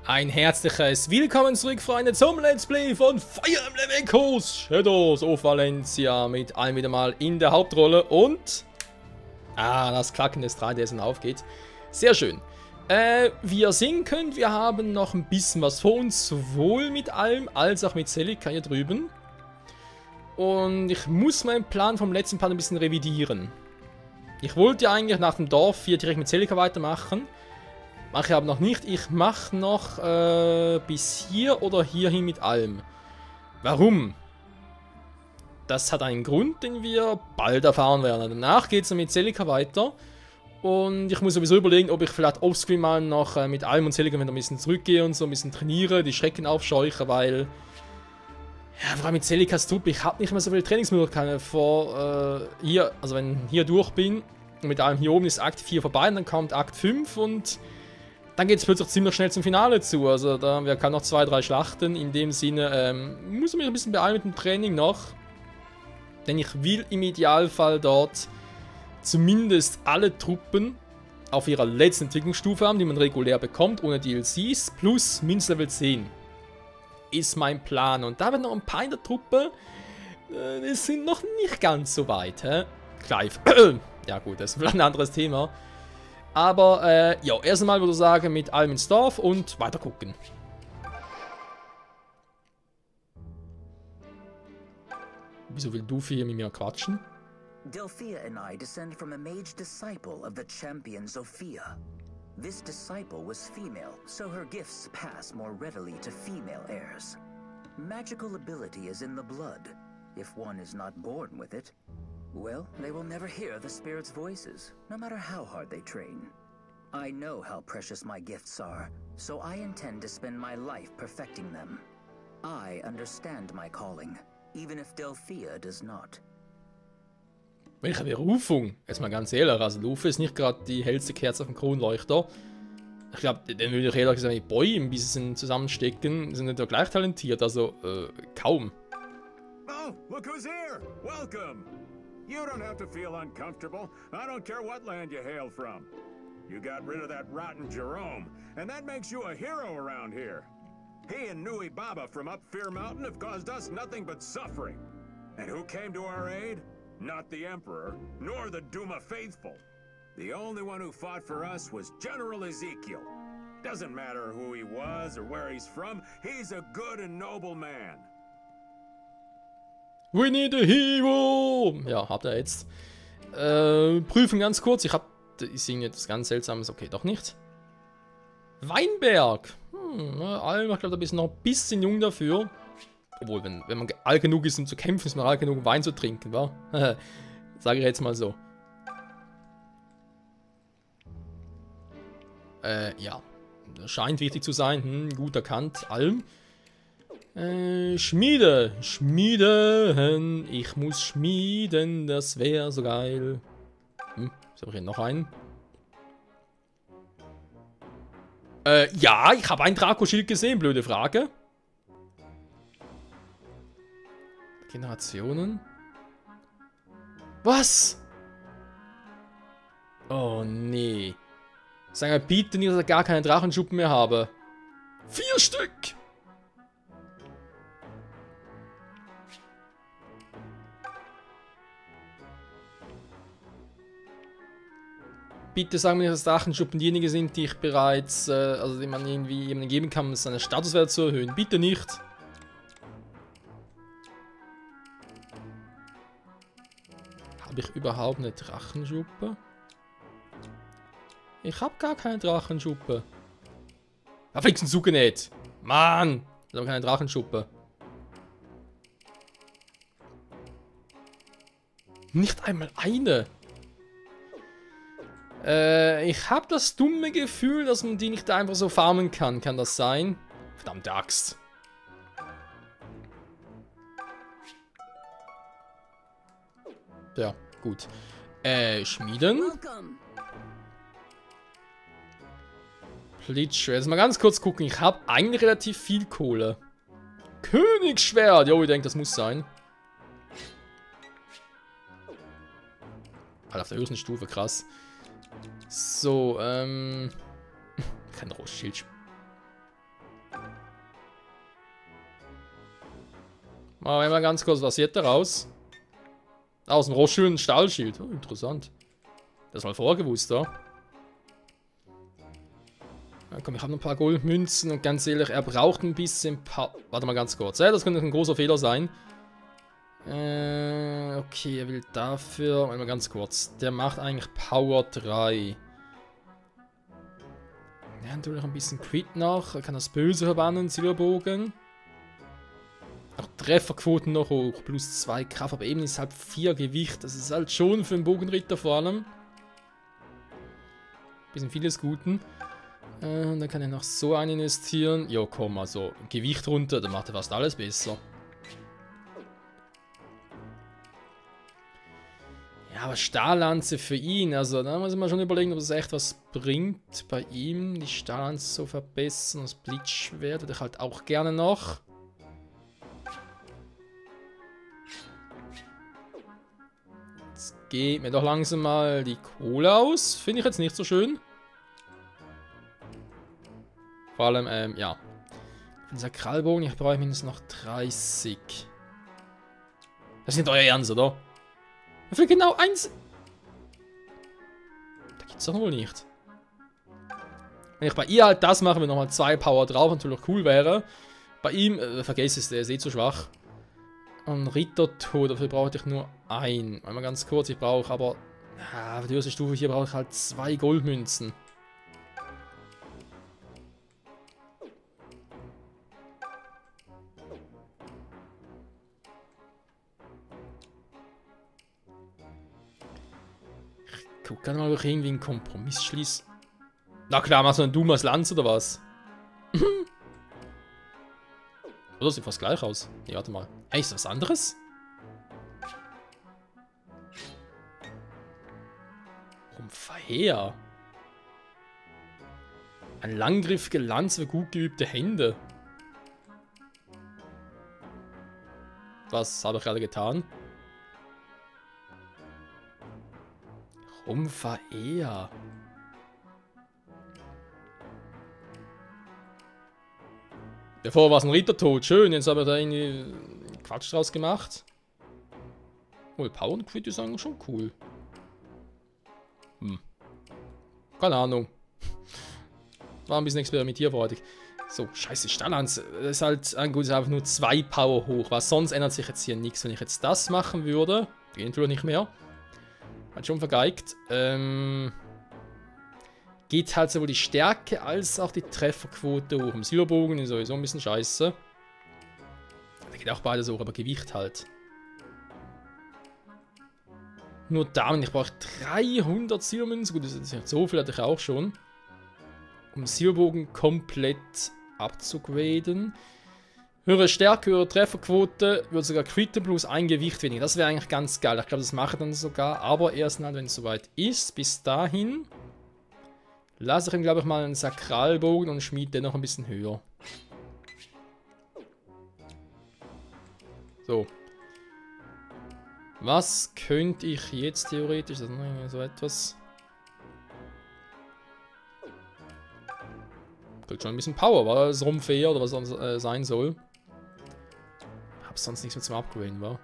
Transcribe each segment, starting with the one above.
Ein herzliches Willkommen zurück, Freunde, zum Let's Play von Fire Emblem Echoes Shadows of Valencia mit allem wieder mal in der Hauptrolle und... das Klacken des 3DS aufgeht. Sehr schön. Wie ihr sehen könnt, wir haben noch ein bisschen was vor uns, sowohl mit allem als auch mit Celica hier drüben. Und ich muss meinen Plan vom letzten Part ein bisschen revidieren. Ich wollte ja eigentlich nach dem Dorf hier direkt mit Celica weitermachen. Mache ich aber noch nicht. Ich mache noch bis hier oder hierhin mit allem. Warum? Das hat einen Grund, den wir bald erfahren werden. Danach geht es dann mit Celica weiter. Und ich muss sowieso überlegen, ob ich vielleicht offscreen mal noch mit allem und Celica ein bisschen zurückgehe und so ein bisschen trainiere, die Schrecken aufscheuche, weil... Ja, vor allem mit Celicas Truppe, ich habe nicht mehr so viele Trainingsmöglichkeiten vor hier, also wenn ich hier durch bin und mit allem hier oben ist Akt 4 vorbei und dann kommt Akt 5 und dann geht es plötzlich ziemlich schnell zum Finale zu. Also da haben wir kann noch 2, 3 Schlachten. In dem Sinne muss ich mich ein bisschen beeilen mit dem Training noch. Denn ich will im Idealfall dort zumindest alle Truppen auf ihrer letzten Entwicklungsstufe haben, die man regulär bekommt, ohne DLCs, plus Münzlevel 10. Ist mein Plan. Und da wird noch ein paar in der Truppe, die sind noch nicht ganz so weit. Clive. Ja gut, das ist vielleicht ein anderes Thema. Aber, ja, erst einmal würde ich sagen, mit allem ins Dorf und weiter gucken. Wieso will Dufi hier mit mir quatschen? Delphia and I descend from a mage disciple of the champion Sophia. This disciple was female, so her gifts pass more readily to female heirs. Magical ability is in the blood. If one is not born with it, well, they will never hear the spirit's voices, no matter how hard they train. I know how precious my gifts are, so I intend to spend my life perfecting them. I understand my calling, even if Delphia does not. Welche Berufung? Jetzt mal ganz ehrlich, also Luffy ist nicht gerade die hellste Kerze auf dem Kronleuchter. Ich glaube, den würde ich ehrlich gesagt mit Boy ein bisschen zusammenstecken. Sind nicht ja gleich talentiert, also kaum. Oh, look who's here! Welcome! You don't have to feel uncomfortable. I don't care what land you hail from. You got rid of that rotten Jerome, and that makes you a hero around here. He and Nui Baba from up Fear Mountain have caused us nothing but suffering. And who came to our aid? Not the Emperor, nor the Duma faithful. The only one who fought for us was General Ezekiel. Doesn't matter who he was or where he's from, he's a good and noble man. We need a hero! Ja, habt ihr jetzt. Prüfen ganz kurz. Ich singe jetzt ganz Seltsames. Okay, doch nicht. Weinberg. Ich glaube, da bist du noch ein bisschen jung dafür. Obwohl, wenn man alt genug ist, um zu kämpfen, ist man alt genug, um Wein zu trinken, wa? Sage ich jetzt mal so. Ja. Das scheint wichtig zu sein. Gut erkannt. Alm. Schmiede. Schmieden. Ich muss schmieden. Das wäre so geil. So, ich hier noch einen. Ja, ich habe ein Draco-Schild gesehen. Blöde Frage. Generationen. Was? Oh, nee. Sag mal bitte nicht, dass ich gar keine Drachenschuppen mehr habe. 4 Stück! Bitte sag mir nicht, dass Drachenschuppen diejenigen sind, die ich bereits, also die man irgendwie jemandem geben kann, um seine Statuswerte zu erhöhen. Bitte nicht. Habe ich überhaupt eine Drachenschuppe? Ich habe gar keine Drachenschuppe. Da fliegst du Zuge nicht. Mann! Ich habe keine Drachenschuppe. Nicht einmal eine. Ich habe das dumme Gefühl, dass man die nicht einfach so farmen kann. Kann das sein? Verdammte Axt. Ja, gut. Schmieden. Plitschschwert. Jetzt mal ganz kurz gucken. Ich habe eigentlich relativ viel Kohle. Königsschwert. Jo, ich denke, das muss sein. Alter, auf der höchsten Stufe, krass. So, kein Rotschild. Machen wir mal ganz kurz, was wird daraus? Aus dem Rosschuh ein Stahlschild. Oh, interessant. Das mal vorgewusst, ja. Ja, komm, ich habe noch ein paar Goldmünzen und ganz ehrlich, er braucht ein bisschen Warte mal ganz kurz. Ja, das könnte ein großer Fehler sein. Okay, er will dafür... Warte mal ganz kurz. Der macht eigentlich Power 3. Ja, natürlich ein bisschen Crit noch. Er kann das Böse verbannen, Silberbogen. Auch Trefferquoten noch hoch. Plus 2 Kraft, aber eben ist halt 4 Gewicht. Das ist halt schon für einen Bogenritter vor allem. Bisschen vieles Guten. Dann kann er noch so einen investieren. Ja, komm, also Gewicht runter, dann macht er fast alles besser. Ja, aber Stahllanze für ihn, also da muss man schon überlegen, ob das echt was bringt bei ihm, die Stahllanze zu verbessern. Das Blitzschwert würde ich halt auch gerne noch. Jetzt geht mir doch langsam mal die Kohle aus. Finde ich jetzt nicht so schön. Vor allem, ja. Für den Sakralbogen, ich brauche mindestens noch 30. Das ist nicht euer Ernst, oder? Für genau 1. Da gibt's doch wohl nicht. Wenn ich bei ihr halt das mache, wenn nochmal 2 Power drauf, natürlich cool wäre. Bei ihm, vergesst es, der ist eh zu schwach. Und Rittertod, dafür brauche ich nur 1. Einmal ganz kurz, ich brauche aber... Ja, für die erste Stufe hier brauche ich halt 2 Goldmünzen. Ich kann mal irgendwie einen Kompromiss schließen. Na klar, machst du ein dummes Lanz oder was? Oder sieht fast gleich aus. Nee, warte mal. Hey, ist das was anderes? Rumpfher. Ein langgriffiger Lanz für gut geübte Hände. Was habe ich gerade getan? Rumpfher. Davor war es ein Rittertod, schön, jetzt habe ich da irgendwie Quatsch draus gemacht. Oh, Power und Crit ist eigentlich schon cool. Keine Ahnung. War ein bisschen experimentierfreudig. So, scheiße, Stahllanz. Das ist halt gut, ist einfach nur 2 Power hoch. Was sonst ändert sich jetzt hier nichts. Wenn ich jetzt das machen würde, geht natürlich nicht mehr. Hat schon vergeigt. Geht halt sowohl die Stärke als auch die Trefferquote hoch. Im Silberbogen ist sowieso ein bisschen scheiße. Da geht auch beides hoch, aber Gewicht halt. Nur damit, ich brauche 300 Silbermünzen. Gut, das ist nicht so viel, hatte ich auch schon. Um Silberbogen komplett abzugraden. Höhere Stärke, höhere Trefferquote, wird sogar Crit plus 1 Gewicht weniger. Das wäre eigentlich ganz geil. Ich glaube, das mache ich dann sogar. Aber erst dann, wenn es soweit ist. Bis dahin lasse ich ihm, glaube ich, mal einen Sakralbogen und schmiede den noch ein bisschen höher. So. Was könnte ich jetzt theoretisch... Das ist so etwas... Kriegt schon ein bisschen Power, war das Rumpfher oder was sonst sein soll. Hab sonst nichts mehr zum Upgraden, wa?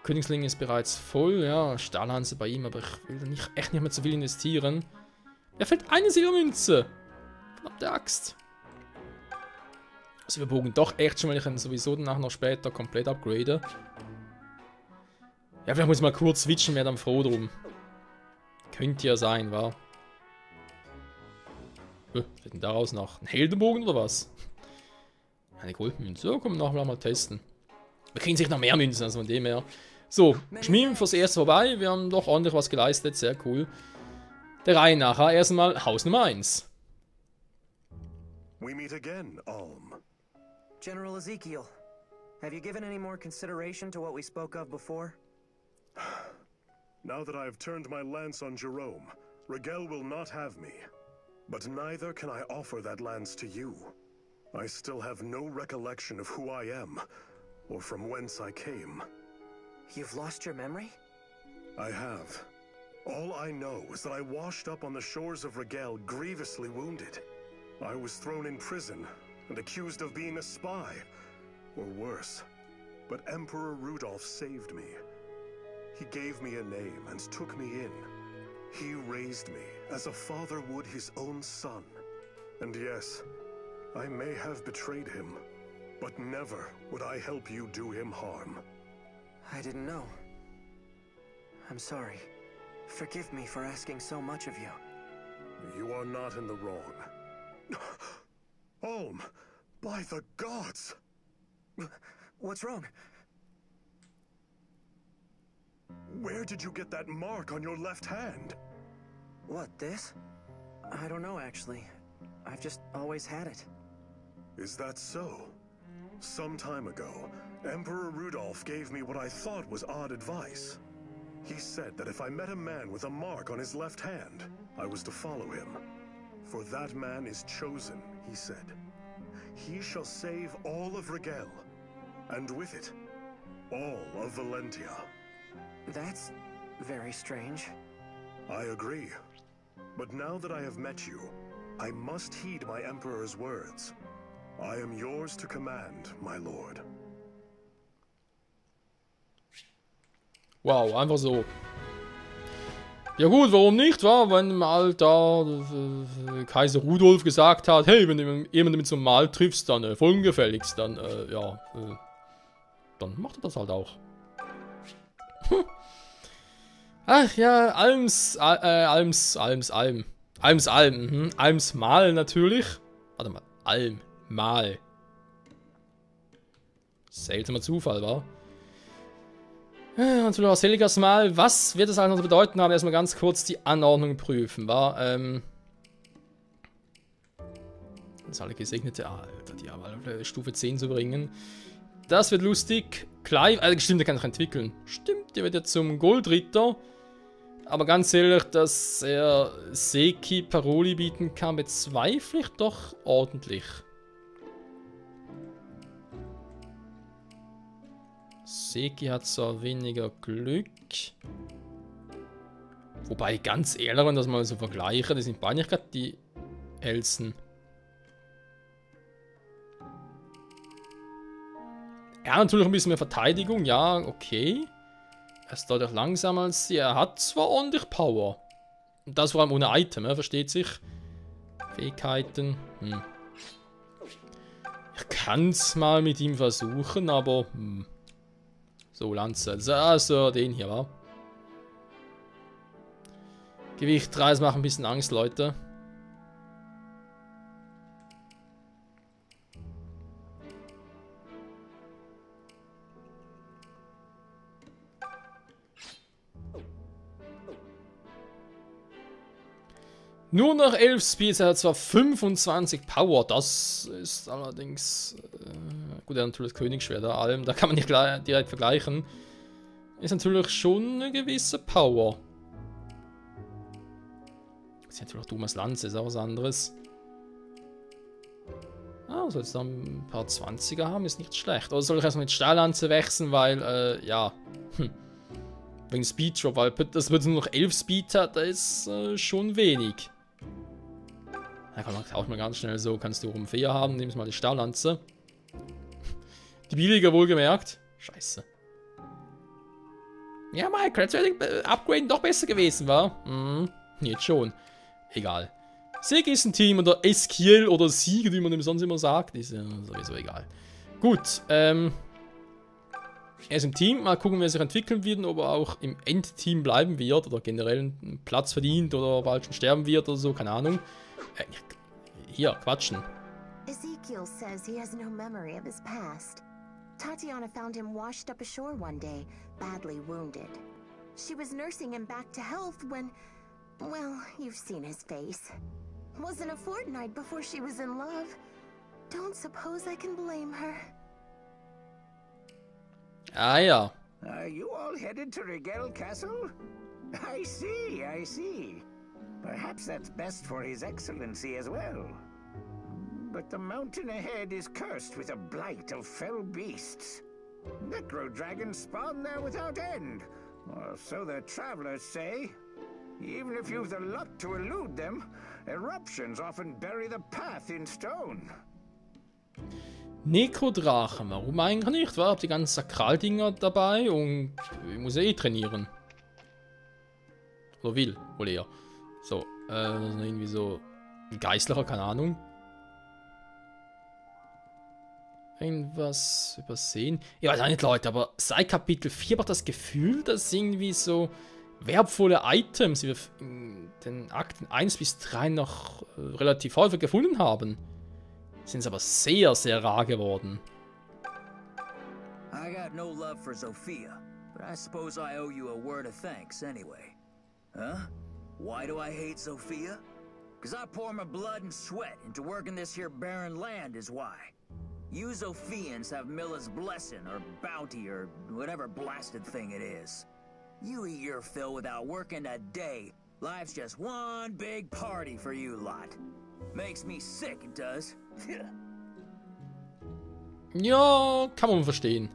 Königsling ist bereits voll, ja. Stahlhanse bei ihm, aber ich will da echt nicht mehr zu viel investieren. Er fällt eine Silbermünze. Verdammte Axt. Silberbogen doch echt schon, weil ich ihn sowieso danach noch später komplett upgrade. Ja, vielleicht muss ich mal kurz switchen, wäre dann froh drum. Könnte ja sein, wa? Was wird denn daraus noch? Ein Heldenbogen oder was? Eine Goldmünze. So, komm, nachher mal testen. Wir kriegen sich noch mehr Münzen, also von dem her. So, Schmieden fürs erste vorbei. Wir haben doch ordentlich was geleistet, sehr cool. Der Reihe nachher erstmal Haus Nummer 1. We meet again, Alm. General Ezekiel, have you given any more consideration to what we spoke of before? Now that I have turned my lance on Jerome, Rigel will not have me. But neither can I offer that lance to you. I still have no recollection of who I am, or from whence I came. You've lost your memory? I have. All I know is that I washed up on the shores of Rigel grievously wounded. I was thrown in prison and accused of being a spy. or worse. But Emperor Rudolph saved me. He gave me a name and took me in. He raised me as a father would his own son. And yes, I may have betrayed him, but never would I help you do him harm. I didn't know. I'm sorry. Forgive me for asking so much of you. You are not in the wrong. Ulm, by the gods! What's wrong? Where did you get that mark on your left hand? What, this? I don't know, actually. I've just always had it. Is that so? Some time ago, Emperor Rudolph gave me what I thought was odd advice. He said that if I met a man with a mark on his left hand, I was to follow him. For that man is chosen, he said. He shall save all of Rigel, and with it, all of Valentia. That's very strange. I agree. But now that I have met you, I must heed my Emperor's words. I am yours to command, my lord. Wow, einfach so. Ja gut, warum nicht, wa? Wenn mal da Kaiser Rudolf gesagt hat, hey, wenn du jemanden mit so einem Mal triffst, dann folgengefälligst, dann, ja, dann macht er das halt auch. Ach ja, Almsmal natürlich. Warte mal, Almmal. Seltsamer Zufall, wa? Natürlich auch seliges Mal. Was wird das also bedeuten? Aber erstmal ganz kurz die Anordnung prüfen, wa? Das alle gesegnete Alter, die aber auf Stufe 10 zu bringen. Das wird lustig. Clive, stimmt, der kann sich entwickeln. Stimmt, der wird ja zum Goldritter. Aber ganz ehrlich, dass er Seki Paroli bieten kann, bezweifle ich doch ordentlich. Seki hat zwar weniger Glück. Wobei, ganz ehrlich, wenn das mal so vergleiche, die sind beide nicht gerade die hellsten. Ja, natürlich ein bisschen mehr Verteidigung, ja, okay. Er ist dadurch langsamer als sie. Er hat zwar ordentlich Power. Und das vor allem ohne Item, versteht sich. Fähigkeiten. Ich kann es mal mit ihm versuchen, aber... So, Lanze. Also, den hier, wa? Gewicht 3, das macht ein bisschen Angst, Leute. Nur noch 11 Speed, er hat zwar 25 Power, das ist allerdings... gut, er hat natürlich das Königsschwert, da kann man nicht direkt vergleichen. Ist natürlich schon eine gewisse Power. Ist natürlich auch Thomas Lanze, ist auch was anderes. Ah, soll jetzt da ein paar 20er haben, ist nicht schlecht. Oder soll ich erstmal mit Stahllanze wechseln, weil, ja... wegen Speeddrop, weil das wird nur noch 11 Speed hat, das ist schon wenig. Da kann man auch mal ganz schnell so, kannst du um 4 haben, nimmst mal die Stahllanze. Die billiger wohlgemerkt. Scheiße. Ja, Mike, jetzt wäre Upgraden doch besser gewesen, wa? Jetzt schon. Egal. Sieg ist ein Team oder Eskiel oder Sieg, wie man dem sonst immer sagt, ist ja sowieso egal. Gut, er ist im Team, mal gucken, wie er sich entwickeln wird, ob er auch im Endteam bleiben wird oder generell einen Platz verdient oder bald schon sterben wird oder so, keine Ahnung. Hier, quatschen. Ezekiel says he has no memory of his past. Tatiana found him washed up ashore one day, badly wounded. She was nursing him back to health when, well, you've seen his face. Wasn't a fortnight before she was in love. Don't suppose I can blame her. Ah ja. Are you all headed to Rigel Castle? I see. Perhaps that's best for His Excellency as well. But the mountain ahead is cursed with a blight of fell beasts. Necro dragons spawn there without end, or so the travelers say. Even if you've the luck to elude them, eruptions often bury the path in stone. Nekrodrachen, warum eigentlich nicht? Ich habe die ganzen Sakraldinger dabei und ich muss eh trainieren. Oder will, wohl eher. So, irgendwie so ein Geistlicher, keine Ahnung. Irgendwas übersehen. Ich weiß auch nicht, Leute, aber seit Kapitel 4 habe ich das Gefühl, dass irgendwie so wertvolle Items wir in den Akten 1 bis 3 noch relativ häufig gefunden haben. Sind aber sehr, sehr rar geworden. I got no love for Zofia, but I suppose I owe you a word of thanks anyway. Huh? Why do I hate Zofia? Because I pour my blood and sweat into working this here barren land is why. You Zofians have Milla's blessing or bounty or whatever blasted thing it is. You eat your fill without working a day. Life's just one big party for you lot. Makes me sick, it does. Ja, kann man verstehen.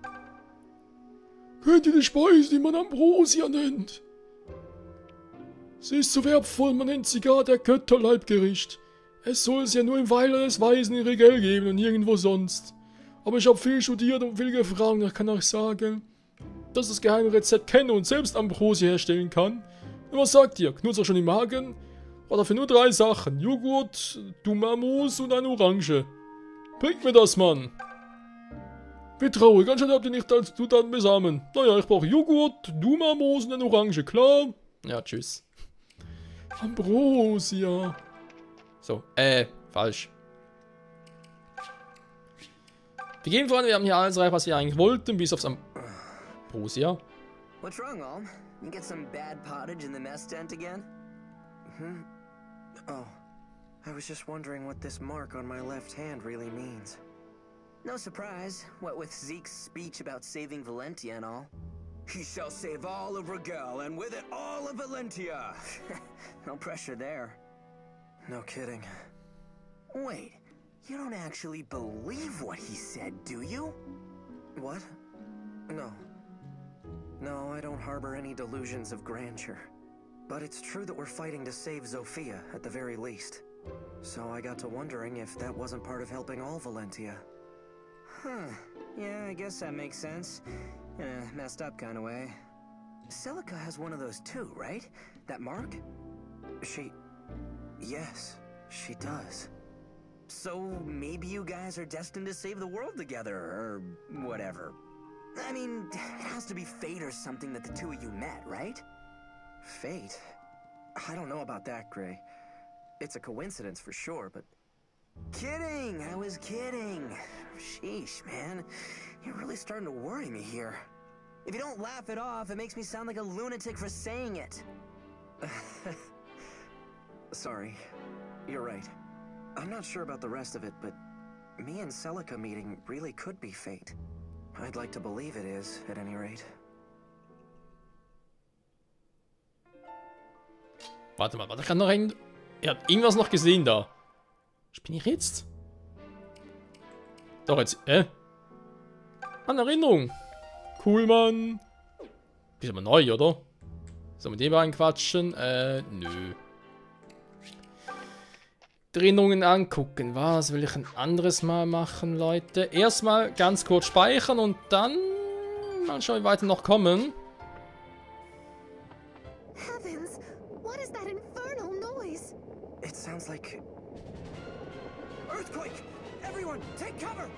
Kennt ihr die Speise, die man Ambrosia nennt? Sie ist so wertvoll, man nennt sie gar der Götterleibgericht. Es soll es ja nur im Weiler des Weisen in Regel geben und nirgendwo sonst. Aber ich habe viel studiert und viel gefragt und ich kann euch sagen, dass das geheime Rezept kenne und selbst Ambrosia herstellen kann. Und was sagt ihr? Knurrt euch schon im Magen? War dafür nur 3 Sachen. Joghurt, Dumamos und eine Orange. Bringt mir das, Mann. Wie traurig, anscheinend habt ihr nicht als Zutaten besamen. Naja, ich brauche Joghurt, Dumamos und eine Orange, klar? Ja, tschüss. Ambrosia. So, falsch. Wir gehen voran, wir haben hier alles erreicht, was wir eigentlich wollten, bis aufs Ambrosia. What's wrong, Alm? You get some bad pottage in the mess tent again? Oh, I was just wondering what this mark on my left hand really means. No surprise, what with Zeke's speech about saving Valentia and all. He shall save all of Regel, and with it all of Valentia. No pressure there. No kidding. Wait, you don't actually believe what he said, do you? What? No. No, I don't harbor any delusions of grandeur. But it's true that we're fighting to save Zofia, at the very least. So I got to wondering if that wasn't part of helping all Valentia. Huh. Yeah, I guess that makes sense. In a messed up kind of way. Celica has one of those too, right? That mark? Yes, she does. So maybe you guys are destined to save the world together, or whatever. I mean, it has to be fate or something that the two of you met, right? Fate? I don't know about that, Gray. It's a coincidence for sure, but... Kidding! I was kidding. Sheesh, man. You're really starting to worry me here. If you don't laugh it off, it makes me sound like a lunatic for saying it. Sorry. You're right. I'm not sure about the rest of it, but me and Celica meeting really could be fate. I'd like to believe it is, at any rate. Warte mal, da kann noch ein... Ihr habt irgendwas noch gesehen da. Was bin ich jetzt? Doch, jetzt... An Erinnerung. Cool, Mann. Ist aber neu, oder? Sollen wir den mal anquatschen? Nö. Die Erinnerungen angucken. Was will ich ein anderes Mal machen, Leute? Erstmal ganz kurz speichern und dann mal schauen, wie weit wir noch kommen. Heavens, what is that infernal noise? It sounds like... Earthquake! Everyone, take cover!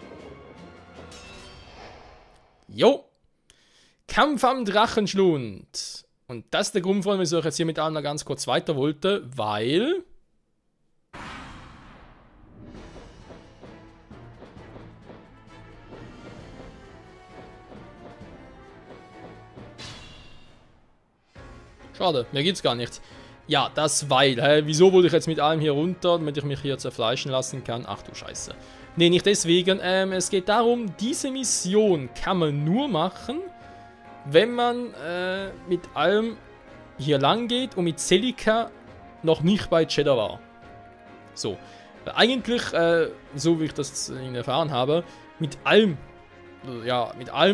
Jo! Kampf am Drachenschlund. Und das ist der Grund, warum ich euch jetzt hier mit Anna ganz kurz weiter wollte, weil... Schade, mir geht's gar nicht. Ja, das weil. Wieso wollte ich jetzt mit allem hier runter, damit ich mich hier zerfleischen lassen kann? Ach du Scheiße. Nee, nicht deswegen. Es geht darum, diese Mission kann man nur machen, wenn man mit allem hier lang geht und mit Celica noch nicht bei Cheddar war. So. Weil eigentlich, so wie ich das erfahren habe, mit allem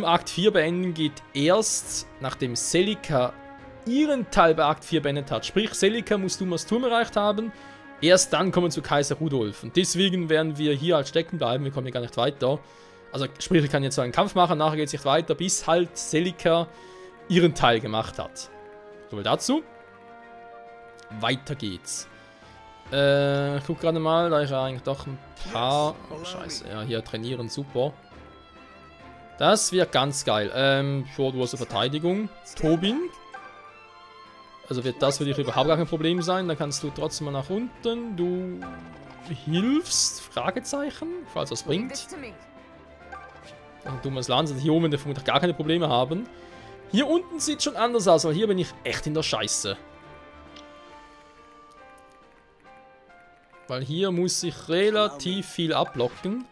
Akt 4 beenden geht erst, nachdem Celica ihren Teil bei Akt 4 beendet hat. Sprich, Celica muss Dumas Turm erreicht haben. Erst dann kommen wir zu Kaiser Rudolf. Und deswegen werden wir hier halt stecken bleiben. Wir kommen hier gar nicht weiter. Also sprich, ich kann jetzt so einen Kampf machen, nachher geht es nicht weiter, bis halt Celica ihren Teil gemacht hat. So, dazu. Weiter geht's. Ich guck gerade mal, da ich ja eigentlich doch ein paar... Oh, scheiße. Ja, hier trainieren, super. Das wird ganz geil. Für du hast eine Verteidigung. Tobin. Also wird das für dich überhaupt gar kein Problem sein. Dann kannst du trotzdem mal nach unten. Du hilfst? Fragezeichen. Falls das bringt. Ein dummes Land. Also hier oben der vermutlich gar keine Probleme haben. Hier unten sieht schon anders aus, weil hier bin ich echt in der Scheiße. Weil hier muss ich relativ viel abblocken.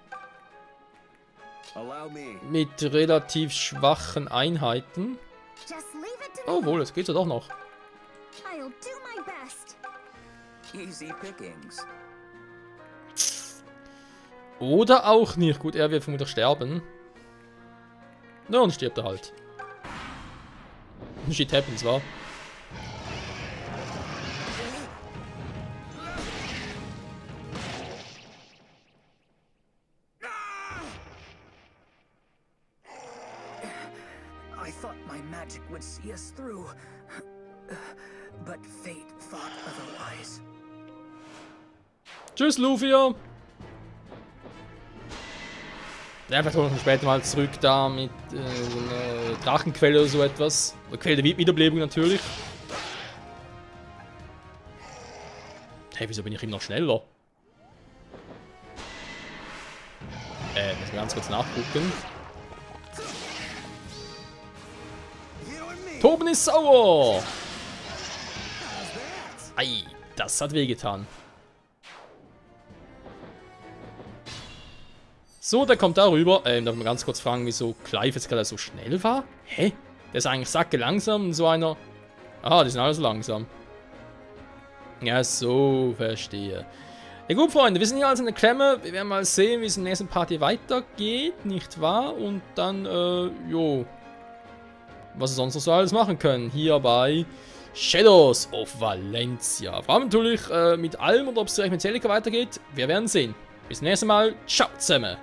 Mit relativ schwachen Einheiten. Oh wohl, jetzt geht's ja doch noch. Easy pickings. Oder auch nicht. Gut, er wird vermutlich sterben. Na, und stirbt er halt. Shit happens, wa? I thought my magic would see us through, but fate thought otherwise. Tschüss, Lufia! Ja, vielleicht kommen wir später mal zurück da mit einer Drachenquelle oder so etwas. Oder Quelle der Wiederbelebung natürlich. Hey, wieso bin ich immer noch schneller? Müssen wir ganz kurz nachgucken. Toben ist sauer! Ei, das hat wehgetan. So, der kommt da rüber. Darf ich mal ganz kurz fragen, wieso Clive jetzt gerade so schnell war? Hä? Der ist eigentlich sacke langsam und so einer... Ah, die sind alle so langsam. Ja, so, verstehe. Ja gut, Freunde, wir sind hier also in der Klemme. Wir werden mal sehen, wie es in der nächsten Party weitergeht, nicht wahr? Und dann, jo... was wir sonst noch so alles machen können. Hier bei Shadows of Valencia. Vor allem natürlich mit allem und ob es direkt mit Celica weitergeht. Wir werden sehen. Bis zum nächsten Mal. Ciao zusammen.